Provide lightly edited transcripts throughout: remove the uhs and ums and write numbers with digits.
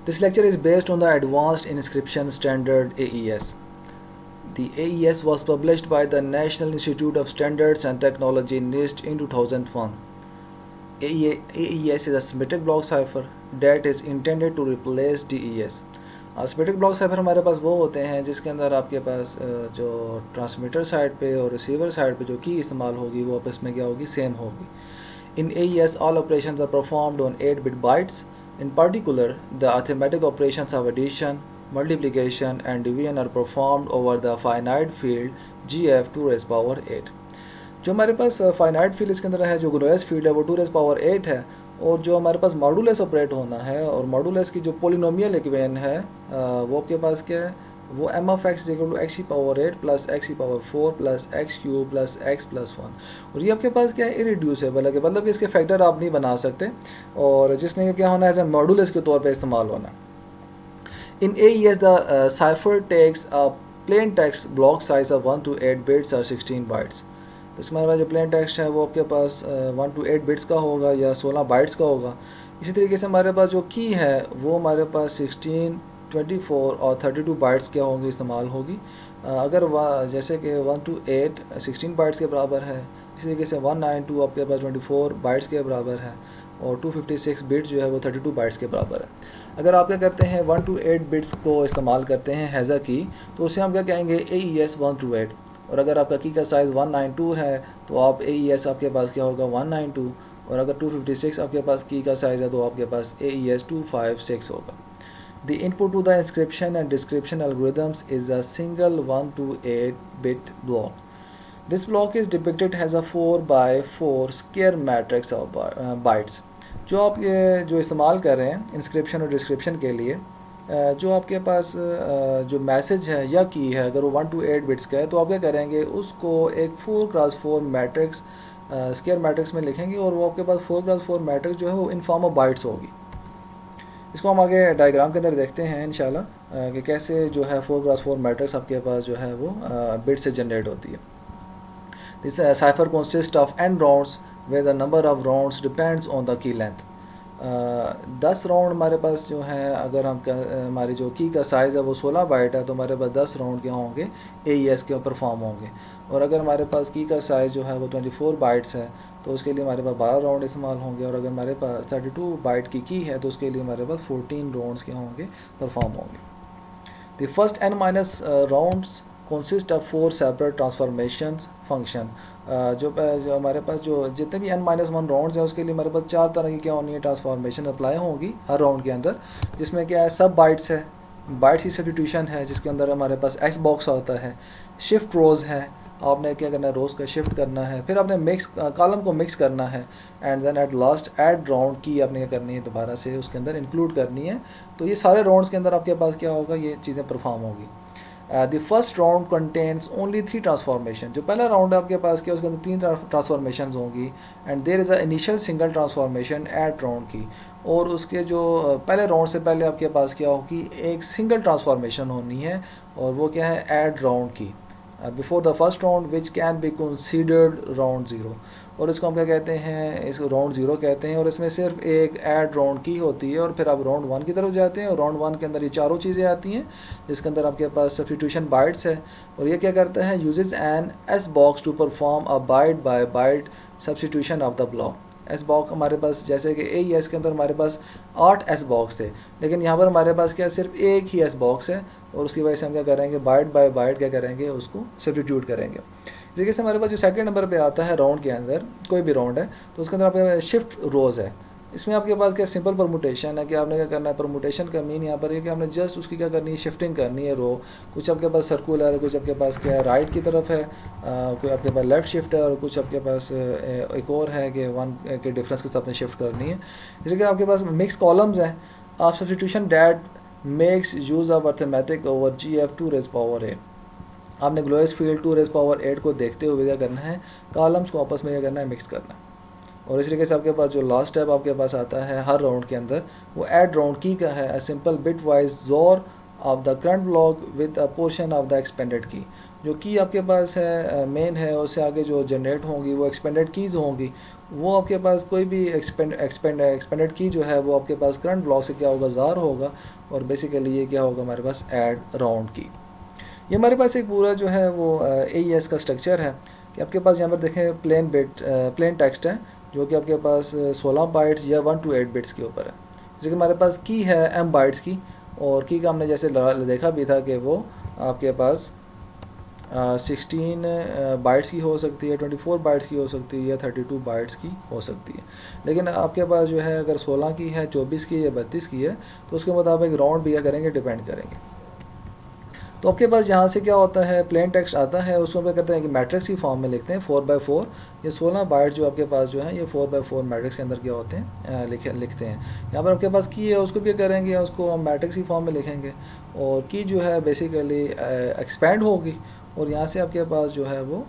This lecture is based on the Advanced Inscription Standard AES. The AES was published by the National Institute of Standards and Technology NIST in 2001. AES is a symmetric block cipher that is intended to replace DES. Symmetric block cipher हमारे पास वो होते हैं जिसके अंदर आपके पास जो transmitter side पे और रिसीवर साइड पे जो की इस्तेमाल होगी वो आपस में क्या होगी, सेम होगी. In AES, all operations are performed on 8-bit bytes. In particular, the arithmetic operations of addition, multiplication and division are performed over the finite field GF 2 raised power 8. जो हमारे पास फाइनाइट फील्ड इसके अंदर है, जो ग्लोएस field है वो 2 rays power 8 है. और जो हमारे पास मॉडुलस ऑपरेट होना है और मॉडुलस की जो पोलिनोमियल इक्वेशन है वो आपके पास क्या है, वो M of x equal to x की पावर 8 प्लस एक्स की power 4 plus x cube plus x plus 1. और ये आपके पास क्या है, इरिड्यूसेबल है, मतलब कि इसके फैक्टर आप नहीं बना सकते और जिसने क्या होना है एज ए मॉडुलस के तौर पे इस्तेमाल होना. In AES the cipher text a plain text block size of 1 to 8 bits और 16 बाइट्स. तो इसमें हमारा जो प्लेन टेक्स्ट है वो आपके पास 1 to 8 बिट्स का होगा या 16 बाइट्स का होगा. इसी तरीके से हमारे पास जो की है वो हमारे पास 16, 24 और 32 बाइट्स क्या होंगी, इस्तेमाल होगी. अगर जैसे कि 1 to 8 16 बाइट्स के बराबर है, इसी तरीके से 192 आपके पास 24 बाइट्स के बराबर है और 256 बिट्स जो है वो 32 बाइट्स के बराबर है. अगर आप क्या करते हैं 1 to 8 बिट्स को इस्तेमाल करते हैं हैज़ा की, तो उसे हम क्या कहेंगे AES 1 to 8. और अगर आपका की का साइज़ 192 है तो आप AES आपके पास क्या होगा 192. और अगर 256 आपके पास की का साइज़ है तो आपके पास AES 256 होगा. The input to the inscription and description algorithms is a single 1 to 8 bit block. This block is depicted as a 4 by 4 square matrix of bytes. जो आप ये जो इस्तेमाल कर रहे हैं इंस्क्रिप्शन और डिस्क्रिप्शन के लिए, जो आपके पास जो मैसेज है या की है अगर वो 1 to 8 बिट्स का है तो आप क्या करेंगे, उसको एक 4x4 मैट्रिक्स स्क्वायर मैट्रिक्स में लिखेंगे और वो आपके पास 4x4 मैट्रिक्स जो है वो इन फॉर्म ऑफ बाइट्स होगी. इसको हम आगे डायग्राम के अंदर देखते हैं इंशाल्लाह कि कैसे जो है 4x4 मैट्रिक्स आपके पास जो है वो बिट से जनरेट होती है. This cipher consist of n rounds where the number of rounds depends on the key length. 10 round हमारे पास जो है, अगर हम हमारी जो की का साइज़ है वो 16 बाइट है तो हमारे पास 10 राउंड क्या होंगे AES के परफॉर्म होंगे. और अगर हमारे पास की का साइज़ जो है वो 24 बाइट्स है तो उसके लिए हमारे पास 12 राउंड इस्तेमाल होंगे. और अगर हमारे पास 32 बाइट की है तो उसके लिए हमारे पास 14 राउंड्स क्या होंगे, परफॉर्म होंगे. The first n- rounds consist of 4 separate transformations function. जो हमारे पास जो जितने भी n-1 राउंड्स हैं उसके लिए हमारे पास 4 तरह की क्या होनी है, ट्रांसफॉर्मेशन अप्लाई होगी हर राउंड के अंदर. जिसमें क्या है, सब बाइट्स है, बाइट्स की सब्स्टिट्यूशन है जिसके अंदर हमारे पास एक्स बॉक्स होता है, शिफ्ट रोज़ है, आपने क्या करना है रोज़ का शिफ्ट करना है, फिर आपने मिक्स कॉलम को मिक्स करना है and then at last add round की आपने क्या करनी है, दोबारा से उसके अंदर इंक्लूड करनी है. तो ये सारे राउंड्स के अंदर आपके पास क्या होगा, ये चीज़ें परफॉर्म होगी. The first round contains only 3 transformation. जो पहला राउंड है आपके पास क्या, उसके अंदर 3 ट्रांसफॉर्मेशन होंगी and there is a initial single transformation at round की. और उसके जो पहले राउंड से पहले आपके पास क्या होगी, एक सिंगल ट्रांसफॉर्मेशन होनी है और वो क्या है, एड राउंड की before the first round which can be considered round 0. और इसको हम क्या कहते हैं, इसको राउंड 0 कहते हैं. और इसमें सिर्फ एक ऐड राउंड की होती है और फिर आप राउंड 1 की तरफ जाते हैं और राउंड 1 के अंदर ये चारों चीज़ें आती हैं जिसके अंदर आपके पास सब्स्टिट्यूशन बाइट्स है. और ये क्या करता है, uses an S box to perform a byte by byte substitution of the block. S box हमारे पास जैसे कि AES के अंदर हमारे पास 8 एस बॉक्स थे, लेकिन यहाँ पर हमारे पास क्या सिर्फ एक ही एस बॉक्स है और उसकी वजह से हम क्या करेंगे, बाइट बाय बाइट क्या करेंगे, उसको सब्स्टिट्यूट करेंगे. देखिए से हमारे पास जो सेकंड नंबर पे आता है राउंड के अंदर, कोई भी राउंड है तो उसके अंदर आपके शिफ्ट रोज़ है. इसमें आपके पास क्या सिंपल परमुटेशन है कि आपने क्या करना है, परमुटेशन का मीन यहाँ पर है कि आपने जस्ट उसकी क्या करनी है, शिफ्टिंग करनी है रो. कुछ आपके पास सर्कुलर है, कुछ आपके पास क्या है राइट की तरफ है, कोई आपके पास लेफ़्ट शिफ्ट है और कुछ आपके पास एक और है कि 1 के डिफरेंस के साथ में शिफ्ट करनी है. इसलिए आपके पास मिक्स कॉलम्स हैं. आप substitution that makes use of arithmetic over GF 2 rays power 8. आपने ग्लोएस फील्ड 2 रेज़ पावर 8 को देखते हुए क्या करना है, कॉलम्स को आपस में क्या करना है, मिक्स करना है. और इस तरीके से आपके पास जो लास्ट स्टेप आपके पास आता है हर राउंड के अंदर, वो ऐड राउंड की का है, अ सिंपल बिट वाइज जोर of the current block with a portion of the expended की. जो की आपके पास है मेन है, उससे आगे जो जनरेट होंगी वो एक्सपेंडेड कीज़ होंगी वो आपके पास कोई भी एक्सपेंडेड की जो है वो आपके पास करंट ब्लॉक से क्या होगा, ज़ार होगा, और बेसिकली ये क्या होगा हमारे पास ऐड राउंड की। ये हमारे पास एक पूरा जो है वो AES का स्ट्रक्चर है कि आपके पास यहाँ पर देखें प्लेन टेक्स्ट है जो कि आपके पास 16 बाइट्स या 1 to 8 बिट्स के ऊपर है। जैसे कि हमारे पास की है M बाइट्स की, और की का हमने जैसे देखा भी था कि वो आपके पास 16 बाइट्स की हो सकती है, 24 बाइट्स की हो सकती है, या 32 बाइट्स की हो सकती है। लेकिन आपके पास जो है अगर 16 की है, 24 की या 32 की है, तो उसके मुताबिक राउंड भी क्या करेंगे, डिपेंड करेंगे। तो आपके पास यहाँ से क्या होता है, प्लेन टेक्स्ट आता है, उसको क्या करते हैं कि मैट्रिक्स की फॉर्म में लिखते हैं 4x4। ये 16 बाइट जो आपके पास जो है ये 4x4 मैट्रिक्स के अंदर क्या होते हैं, लिखते हैं। यहाँ पर आपके पास की है, उसको भी करेंगे, उसको हम मैट्रिक्स की फॉर्म में लिखेंगे, और की जो है बेसिकली एक्सपेंड होगी, और यहाँ से आपके पास जो है वो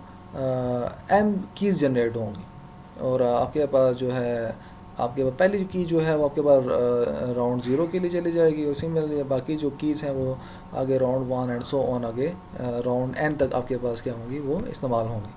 M कीज़ जनरेट होंगी, और आपके पास जो है आपके पास पहली की जो है वो आपके पास राउंड 0 के लिए चली जाएगी, उसी में बाकी जो कीज़ हैं वो आगे राउंड 1 एंड सो ऑन आगे राउंड n तक आपके पास क्या होंगी, वो इस्तेमाल होंगी।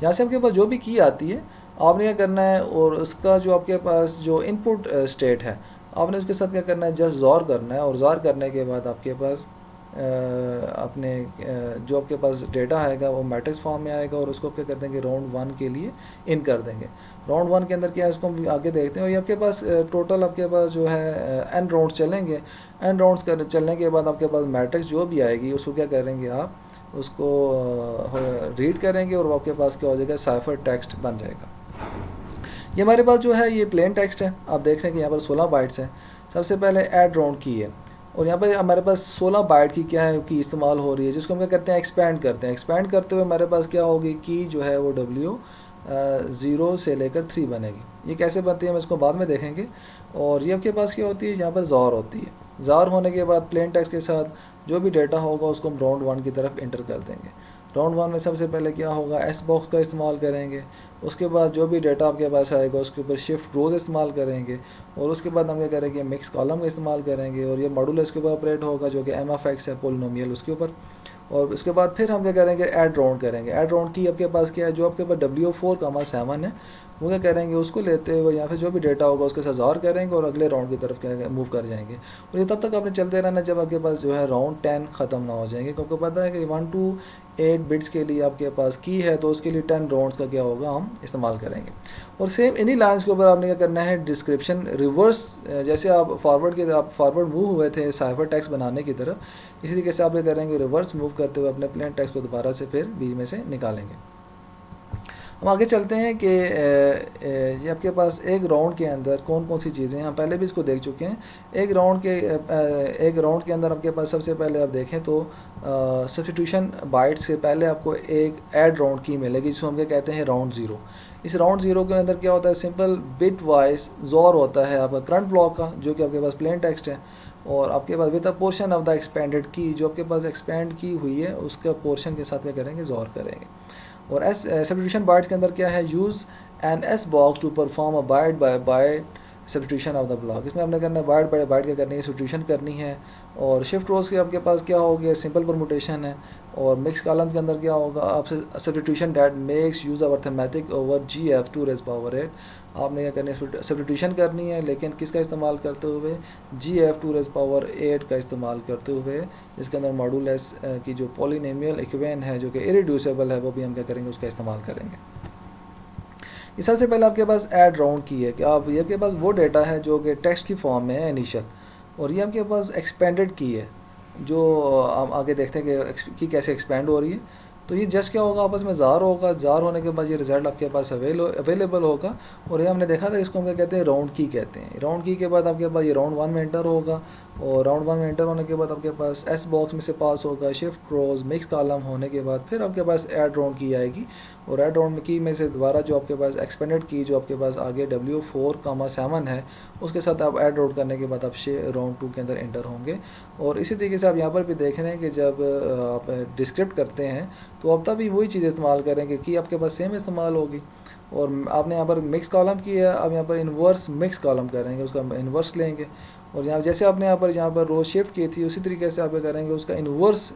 यहाँ से आपके पास जो भी की आती है आपने क्या करना है, और उसका जो आपके पास जो इनपुट स्टेट है आपने उसके साथ क्या करना है, जस्ट ज़ॉर करना है, और ज़ॉर करने के बाद आपके पास अपने जो आपके पास डेटा आएगा वो मैट्रिक्स फॉर्म में आएगा, और उसको क्या कर देंगे, राउंड 1 के लिए इन कर देंगे। राउंड 1 के अंदर क्या है उसको हम आगे देखते हैं। और ये आपके पास टोटल आपके पास जो है n राउंड्स चलेंगे। n राउंड्स चलने के बाद आपके पास मैट्रिक्स जो भी आएगी उसको क्या करेंगे, आप उसको रीड करेंगे, और वो आपके पास क्या हो जाएगा, साइफर टेक्स्ट बन जाएगा। ये हमारे पास जो है ये प्लेन टेक्स्ट है, आप देख रहे हैं कि यहाँ पर 16 बाइट्स हैं। सबसे पहले ऐड राउंड की है, और यहाँ पर हमारे पास 16 बाइट की क्या है की इस्तेमाल हो रही है, जिसको हम क्या करते हैं, एक्सपेंड करते हैं। एक्सपेंड करते हुए हमारे पास क्या होगी, की जो है वो W 0 से लेकर 3 बनेगी। ये कैसे बनती है हम इसको बाद में देखेंगे। और ये आपके पास क्या होती है, यहाँ पर ज़ार होती है। ज़ार होने के बाद प्लेन टेक्स्ट के साथ जो भी डेटा होगा उसको हम राउंड 1 की तरफ इंटर कर देंगे। राउंड 1 में सबसे पहले क्या होगा, S बॉक्स का इस्तेमाल करेंगे। उसके बाद जो भी डेटा आपके पास आएगा उसके ऊपर शिफ्ट रोज इस्तेमाल करेंगे, और उसके बाद हम क्या करेंगे, मिक्स कॉलम का इस्तेमाल करेंगे, और ये मॉड्यूलस के ऊपर ऑपरेट होगा जो कि M(x) है, पोलिनोमियल उसके ऊपर। और उसके बाद फिर हम क्या करेंगे, ऐड राउंड करेंगे। ऐड राउंड की आपके पास क्या है, जो आपके पास W4,7 है वो क्या करेंगे, उसको लेते हुए यहाँ पे जो भी डेटा होगा उसके साथ ज़ार करेंगे, और अगले राउंड की तरफ क्या मूव कर जाएंगे। और ये तब तक आपने चलते रहना जब आपके पास जो है राउंड 10 ख़त्म ना हो जाएंगे, क्योंकि पता है कि 1 to 8 बिट्स के लिए आपके पास की है, तो उसके लिए 10 राउंड्स का क्या होगा, हम इस्तेमाल करेंगे। और सेम इन्हीं लाइन्स के ऊपर आपने क्या करना है, डिस्क्रिप्शन रिवर्स, जैसे आप फॉरवर्ड मूव हुए थे साइफर टेक्स्ट बनाने की तरफ, इसी तरीके से आप क्या करेंगे, रिवर्स मूव करते हुए अपने प्लेन टेक्स्ट को दोबारा से फिर बीच में से निकालेंगे। हम आगे चलते हैं कि ये आपके पास एक राउंड के अंदर कौन कौन सी चीज़ें हैं, हम पहले भी इसको देख चुके हैं। एक राउंड के अंदर आपके पास सबसे पहले आप देखें तो सब्स्टिट्यूशन बाइट्स से पहले आपको एक ऐड राउंड की मिलेगी, जिसको हम क्या कहते हैं, राउंड 0। इस राउंड 0 के अंदर क्या होता है, सिंपल बिट वाइज ज़ोर होता है आपका करंट ब्लॉक का, जो कि आपके पास प्लेन टेक्स्ट है, और आपके पास with a portion of the expended की, जो आपके पास एक्सपेंड की हुई है उसका पोर्शन के साथ क्या करेंगे, ज़ोर करेंगे। और एस सब्स्टिट्यूशन बाइट्स के अंदर क्या है, use an S box to perform a byte by byte substitution of the block. इसमें हमने करना है बाइट बाय बाइट क्या करनी है, सब्स्टिट्यूशन करनी है। और शिफ्ट रोज के आपके पास क्या हो गया, सिंपल परमुटेशन है। और मिक्स कॉलम के अंदर क्या होगा, आपसे substitution that makes use of arithmetic over GF 2⁻8। आपने क्या करनी है, सब्स्टिट्यूशन करनी है, लेकिन किसका इस्तेमाल करते हुए, GF 2⁻8 का इस्तेमाल करते हुए, जिसके अंदर मॉड्यूलस की जो पॉलिनोमियल इक्वेशन है जो कि इरेड्यूसिबल है, वो भी हम क्या करेंगे, उसका इस्तेमाल करेंगे। इस सबसे पहले आपके पास ऐड राउंड की है कि आप ये आपके पास वो डेटा है जो कि टेक्स्ट की फॉर्म में है इनिशियल, और ये आपके पास एक्सपेंडेड की है, जो हम आगे देखते हैं कि कैसे एक्सपेंड हो रही है। तो ये जस्ट क्या होगा, आपस में ज़ार होगा, ज़ार होने के बाद ये रिज़ल्ट आपके पास अवेलेबल होगा। और ये हमने देखा था, इसको हम क्या कहते हैं, राउंड की कहते हैं। राउंड की के बाद आपके पास ये राउंड 1 में एंटर होगा, और राउंड 1 में एंटर होने के बाद आपके पास S बॉक्स में से पास होगा, शिफ्ट रोज मिक्स कॉलम होने के बाद फिर आपके पास ऐड राउंड की आएगी, और ऐड राउंड की में से दोबारा जो आपके पास एक्सपेंडेड की जो आपके पास आगे W4,7 है, उसके साथ आप ऐड राउंड करने के बाद आप राउंड 2 के अंदर एंटर होंगे। और इसी तरीके से आप यहाँ पर भी देख रहे हैं कि जब आप डिस्क्रिप्ट करते हैं तो आप तभी वही चीज़ इस्तेमाल करेंगे कि आपके पास सेम इस्तेमाल होगी। और आपने यहाँ पर मिक्स कॉलम किया है, अब यहाँ पर इन्वर्स मिक्स कॉलम करेंगे, उसका इन्वर्स लेंगे। और यहाँ जैसे आपने यहाँ पर रो शिफ्ट की थी, उसी तरीके से आप क्या करेंगे, उसका इन्वर्स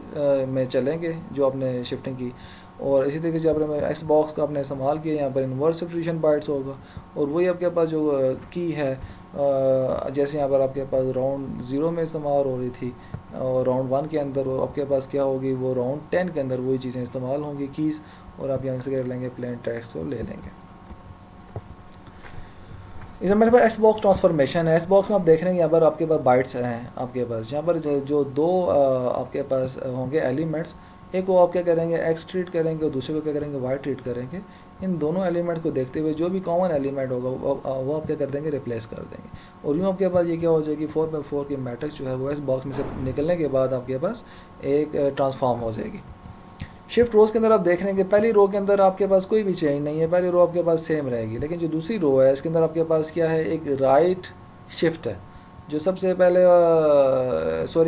में चलेंगे जो आपने शिफ्टिंग की। और इसी तरीके से आपने एक्स बॉक्स का आपने इस्तेमाल किया, यहाँ पर इन्वर्स सब्स्टिट्यूशन बाइट्स होगा। और वही आपके पास जो की है, जैसे यहाँ पर आपके पास राउंड 0 में इस्तेमाल हो रही थी और राउंड 1 के अंदर वो आपके पास क्या होगी, वो राउंड 10 के अंदर वही चीज़ें इस्तेमाल होंगी कीज़, और आप यहाँ से कर लेंगे प्लेन टेक्स्ट को ले लेंगे। इस मेरे पास एस बॉक्स ट्रांसफॉर्मेशन है। एस बॉक्स में आप देख रहे हैं यहाँ पर आपके पास बाइट्स हैं आपके पास, यहाँ पर जो दो आपके पास होंगे एलिमेंट्स, एक को आप क्या करेंगे एक्स ट्रीट करेंगे और दूसरे को क्या करेंगे वाई ट्रीट करेंगे। इन दोनों एलिमेंट को देखते हुए जो भी कॉमन एलिमेंट होगा वो आप क्या कर देंगे, रिप्लेस कर देंगे। और यूँ आपके पास ये क्या हो जाएगी, 4x4 की मैट्रिक्स जो है वो एस बॉक्स में से निकलने के बाद आपके पास एक ट्रांसफॉर्म हो जाएगी। शिफ्ट रोज़ के अंदर आप देख रहे हैं कि पहली रो के अंदर आपके पास कोई भी चेंज नहीं है, पहली रो आपके पास सेम रहेगी, लेकिन जो दूसरी रो है इसके अंदर आपके पास क्या है, एक राइट शिफ्ट है। जो सबसे पहले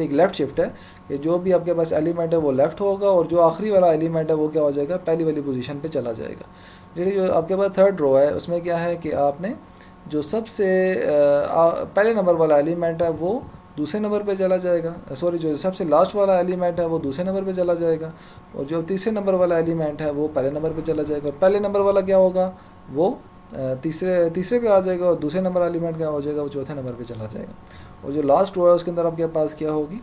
एक लेफ़्ट शिफ्ट है कि जो भी आपके पास एलिमेंट है वो लेफ़्ट होगा और जो आखिरी वाला एलिमेंट है वो क्या हो जाएगा, पहली वाली पोजीशन पे चला जाएगा। लेकिन जो आपके पास थर्ड रो है उसमें क्या है कि आपने जो सबसे पहले नंबर वाला एलिमेंट है वो दूसरे नंबर पे चला जाएगा, जो सबसे लास्ट वाला एलिमेंट है वो दूसरे नंबर पे चला जाएगा, और जो तीसरे नंबर वाला एलिमेंट है वो पहले नंबर पे चला जाएगा। पहले नंबर वाला क्या होगा, वो तीसरे पे आ जाएगा, और दूसरे नंबर एलिमेंट क्या हो जाएगा, वो चौथे नंबर पे चला जाएगा। और जो लास्ट रो है उसके अंदर आपके पास क्या होगी,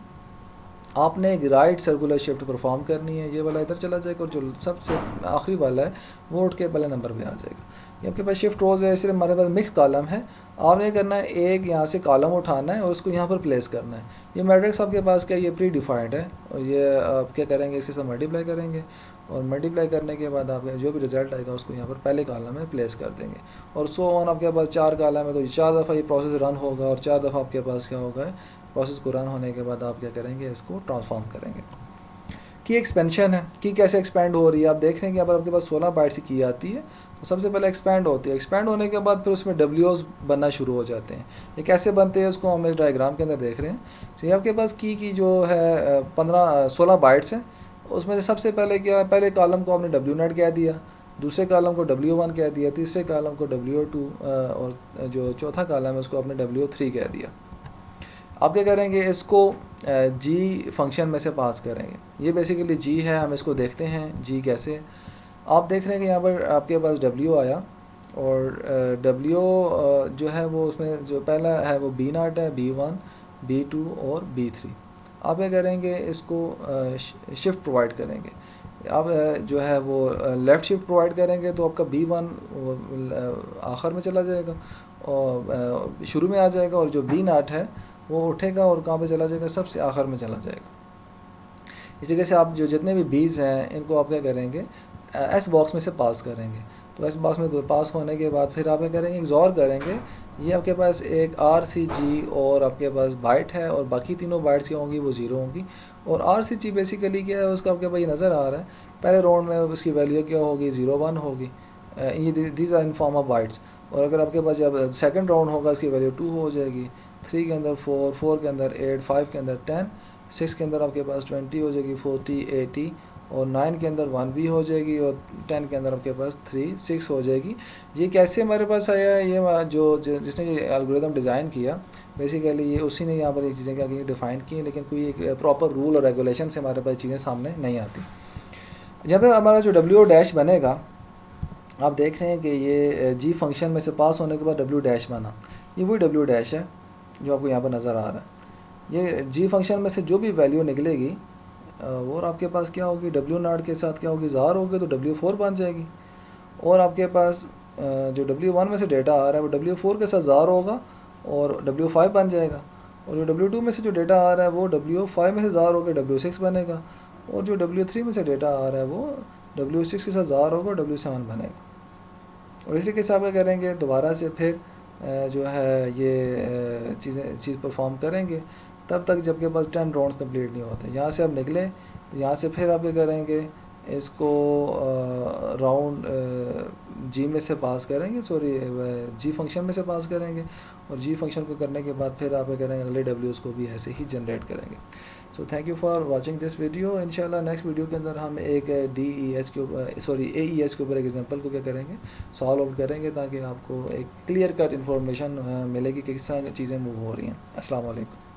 आपने एक राइट सर्कुलर शिफ्ट परफॉर्म करनी है, ये वाला इधर चला जाएगा और जो सबसे आखिरी वाला है वो उठ के पहले नंबर पे आ जाएगा। ये आपके पास शिफ्ट रोज़ है, इसलिए हमारे पास मिक्स कॉलम है। आपने करना है एक यहाँ से कॉलम उठाना है और उसको यहाँ पर प्लेस करना है। ये मैट्रिक्स आपके पास क्या, ये प्री डिफाइंड है, और ये आप क्या करेंगे, इसके साथ मल्टीप्लाई करेंगे, और मल्टीप्लाई करने के बाद आप जो भी रिजल्ट आएगा उसको यहाँ पर पहले कॉलम में प्लेस कर देंगे। और सो ऑन आपके पास 4 कॉलम है, तो 4 दफ़ा ये प्रोसेस रन होगा, और 4 दफ़ा आपके पास क्या होगा, प्रोसेस को रन होने के बाद आप क्या करेंगे, इसको ट्रांसफॉर्म करेंगे। की एक्सपेंशन है, की कैसे एक्सपेंड हो रही है, आप देख रहे हैं कि यहाँ पर आपके पास 16 बाइट्स की की आती है, तो सबसे पहले एक्सपैंड होती है। एक्सपैंड होने के बाद फिर उसमें डब्ल्यूज बनना शुरू हो जाते हैं। ये कैसे बनते हैं उसको हम इस डायग्राम के अंदर देख रहे हैं। तो ये आपके पास की जो है 16 बाइट्स हैं, उसमें से सबसे पहले क्या, पहले कॉलम को आपने W0 कह दिया, दूसरे कॉलम को W1 कह दिया, तीसरे कॉलम को W2, और जो चौथा कॉलम है उसको आपने W3 कह दिया। आप क्या करेंगे, इसको जी फंक्शन में से पास करेंगे। ये बेसिकली जी है, हम इसको देखते हैं जी कैसे। आप देख रहे हैं कि यहाँ पर आपके पास W आया, और W जो है वो उसमें जो पहला है वो B0 है, B1, B2 और B3। आप क्या करेंगे, इसको शिफ्ट प्रोवाइड करेंगे। आप जो है वो लेफ़्ट शिफ्ट प्रोवाइड करेंगे तो आपका B1 आखिर में चला जाएगा और शुरू में आ जाएगा, और जो B0 है वो उठेगा और कहाँ पे चला जाएगा, सबसे आखिर में चला जाएगा। इसी तरीके से आप जो जितने भी बीज हैं इनको आप क्या करेंगे, एस बॉक्स में से पास करेंगे। तो एस बॉक्स में पास होने के बाद फिर आप क्या करेंगे, XOR करेंगे। ये आपके पास एक RCG और आपके पास बाइट है, और बाकी तीनों बाइट्स क्या होंगी, वो 0 होंगी। और RCG बेसिकली क्या है, उसका आपके पास ये नज़र आ रहा है, पहले राउंड में उसकी वैल्यू क्या होगी, 0 1 होगी। ये these are in form of bytes. और अगर आपके पास जब सेकेंड राउंड होगा उसकी वैल्यू 2 हो जाएगी, 3 के अंदर 4, 4 के अंदर 8, 5 के अंदर 10, 6 के अंदर आपके पास 20 हो जाएगी, 40, 80, और 9 के अंदर 1 भी हो जाएगी, और 10 के अंदर आपके पास 3, 6 हो जाएगी। ये कैसे हमारे पास आया है, ये जिसने ये एल्गोरिथम डिज़ाइन किया बेसिकली ये उसी ने यहाँ पर ये चीज़ें क्या की, डिफ़ाइन की, लेकिन कोई एक प्रॉपर रूल और रेगुलेशन से हमारे पास चीज़ें सामने नहीं आती। जब हमारा जो W' बनेगा, आप देख रहे हैं कि ये जी फंक्शन में से पास होने के बाद W' बना, ये वही W' है जो आपको यहाँ पर नज़र आ रहा है। ये जी फंक्शन में से जो भी वैल्यू निकलेगी और आपके पास क्या होगी, W0 के साथ क्या होगी, ज़ार होगी, तो W4 बन जाएगी। और आपके पास जो W1 में से डेटा आ रहा है वो W4 के साथ ज़ार होगा और W5 बन जाएगा। और जो W2 में से जो डेटा आ रहा है वो W5 में से ज़ार होकर W6 बनेगा। और जो W3 में से डेटा आ रहा है वो W6 के साथ ज़ार होगा, W7 बनेगा। और इस तरीके से आप क्या करेंगे, दोबारा से फिर जो है ये चीज़ परफॉर्म करेंगे तब तक जब के पास 10 राउंड्स कंप्लीट नहीं होते। यहाँ से आप निकले तो यहाँ से फिर आप क्या करेंगे, इसको राउंड जी में से पास करेंगे, जी फंक्शन में से पास करेंगे, और जी फंक्शन को करने के बाद फिर आप क्या करेंगे, अगले डब्ल्यूज़ को भी ऐसे ही जनरेट करेंगे। So thank you for watching this video. इंशाल्लाह नेक्स्ट वीडियो के अंदर हम एक AES के ऊपर एक एग्जांपल को क्या करेंगे, सॉल्व आउट करेंगे, ताकि आपको एक क्लियर कट इन्फॉर्मेशन मिलेगी कि किस तरह चीज़ें मूव हो रही हैं। अस्सलाम वालेकुम।